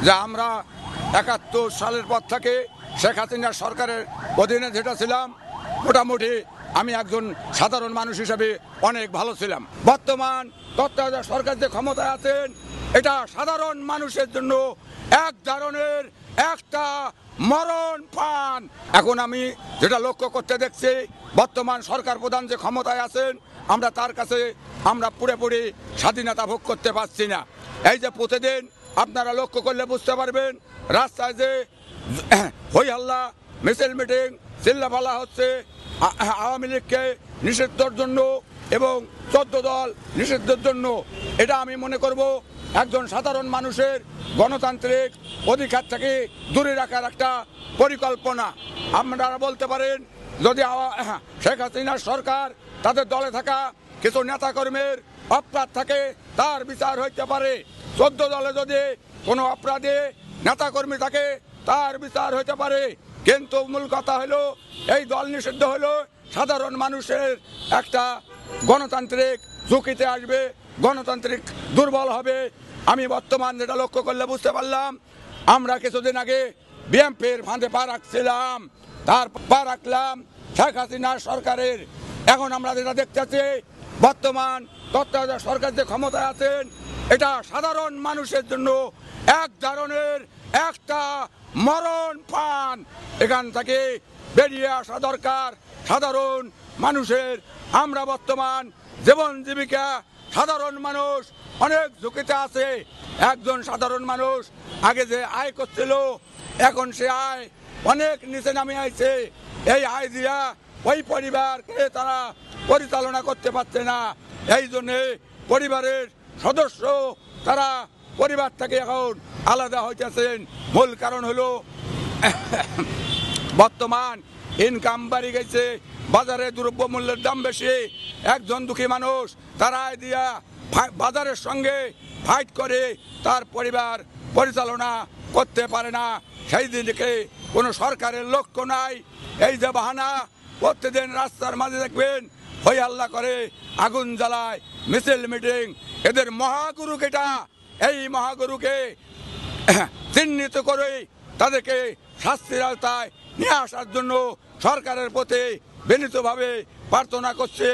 যে আমরা ৭১ সালের পর থেকে শেখ হাসিনার সরকারের অধীনে যেটা ছিলাম মোটামুটি আমি একজন সাধারণ মানুষ হিসেবে অনেক ভালো ছিলাম। বর্তমান তত্ত্বাবধায়ক সরকার যে ক্ষমতায় আছেন এটা সাধারণ মানুষের জন্য এক ধরনের একটা মরণ পান। এখন আমি যেটা লক্ষ্য করতে দেখছি বর্তমান সরকার প্রধান যে ক্ষমতায় আছেন আমরা তার কাছে আমরা পুরোপুরি স্বাধীনতা ভোগ করতে পারছি না। এই যে প্রতিদিন আপনারা লক্ষ্য করলে বুঝতে পারবেন রাস্তায় যে হই হাল্লা মিছিল মিটিং চিল্লাফালা হচ্ছে আওয়ামী লীগকে নিষিদ্ধের জন্য এবং 14 দল নিষিদ্ধের জন্য, এটা আমি মনে করব একজন সাধারণ মানুষের গণতান্ত্রিক অধিকার থেকে দূরে রাখার একটা পরিকল্পনা। আপনারা বলতে পারেন যদি শেখ হাসিনার সরকার তাদের দলে থাকা কিছু নেতাকর্মীর অপরাধ থাকে তার বিচার হইতে পারে, 14 দলে যদি কোনো অপরাধী নেতাকর্মী থাকে তার বিচার হইতে পারে, কিন্তু মূল কথা হলো এই দল নিষিদ্ধ হলো সাধারণ মানুষের একটা গণতান্ত্রিক ঝুঁকিতে আসবে, গণতান্ত্রিক দুর্বল হবে। আমি বর্তমান যেটা লক্ষ্য করলে বুঝতে পারলাম আমরা কিছুদিন আগে বিএনপির ফাঁদে পা রাখছিলাম, তার পা রাখলাম শেখ হাসিনার সরকারের। এখন আমরা যেটা দেখতেছি বর্তমান তত্ত্বাবধায়ক সরকার যে ক্ষমতায় আছেন এটা সাধারণ মানুষের জন্য এক ধরনের একটা মরণ পান। এখান থেকে বেরিয়ে আসা দরকার সাধারণ মানুষের। আমরা বর্তমান জীবন জীবিকা সাধারণ মানুষ অনেক ঝুঁকিতে আছে। একজন সাধারণ মানুষ আগে যে আয় করছিল এখন সে আয় অনেক নিচে নামে আইছে। এই আয় দিয়া ওই পরিবারকে তারা পরিচালনা করতে পারছে না। এই জন্যে পরিবারের সদস্য তারা পরিবার থেকে এখন আলাদা হইতেছেন। মূল কারণ হলো বর্তমান ইনকাম বাড়ি গেছে, বাজারে দ্রব্য মূল্যের দাম বেশি। একজন দুঃখী মানুষ তারা আয় দিয়া বাজারের সঙ্গে ফাইট করে তার পরিবার পরিচালনা করতে পারে না। সেই দিকে কোনো সরকারের লক্ষ্য নাই। এই যে বাহানা প্রতিদিন রাস্তার মাঝে দেখবেন হই হাল্লা করে, আগুন জ্বালায়, মিছিল মিটিং, এদের মহাগুরু কেটা। এই মহাগুরুকে চিহ্নিত করে তাদেরকে শাস্তির আওতায় নিয়ে আসার জন্য সরকারের প্রতি বিনীতভাবে প্রার্থনা করছে।